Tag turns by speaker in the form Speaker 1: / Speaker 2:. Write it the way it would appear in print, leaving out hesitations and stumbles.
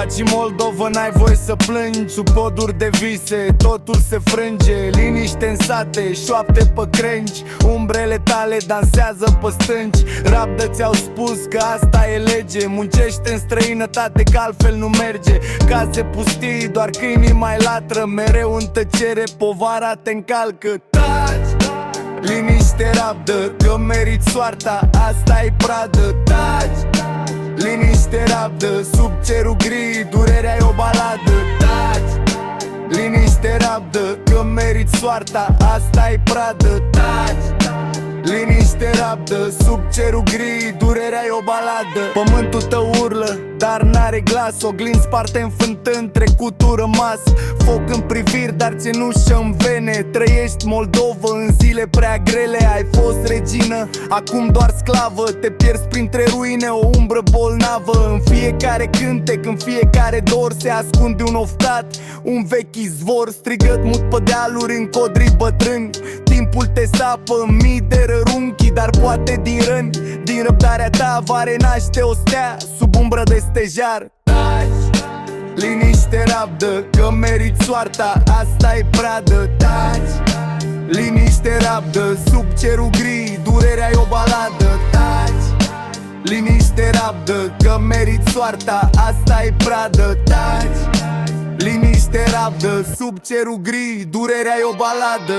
Speaker 1: Faci Moldova, n-ai voie să plângi. Sub poduri de vise, totul se frânge. Liniște în sate, șoapte pe crengi. Umbrele tale dansează pe stânci. Rabdă, ți-au spus că asta e lege. Muncește în străinătate că altfel nu merge. Case pustii, doar câinii mai latră. Mereu în tăcere, povara te încalcă. Taci, liniște, rabdă, că meriți soarta, asta e pradă. Taci, liniște, rabdă, sub cerul gri, durerea e o baladă. Taci, liniște, rabdă, că meriți soarta, asta e pradă. Taci, liniște, rabdă, sub cerul gri, durerea e o baladă. Pământul tău urlă, dar n-are glas. Oglin sparte înfântând trecutul rămas. Foc în priviri, dar țenușă în vene. Trăiești Moldova în zile prea grele. Ai fost regină, acum doar sclavă. Te pierzi printre ruine, o umbră bolnavă. În fiecare cântec, în fiecare dor se ascunde un oftat, un vechi izvor. Strigăt mut pe dealuri în codrii bătrâni. Timpul te sapă în mii de rărunchi, dar poate din răni. Din răbdarea ta va renaște o stea sub umbră de stejar. Taci, liniște, rabdă, că meriți soarta, asta e pradă. Taci, liniște, rabdă, sub cerul gri, durerea e o baladă. Taci, liniște, rabdă, că meriți soarta, asta e pradă. Taci, liniște, rabdă, sub cerul gri, durerea e o baladă.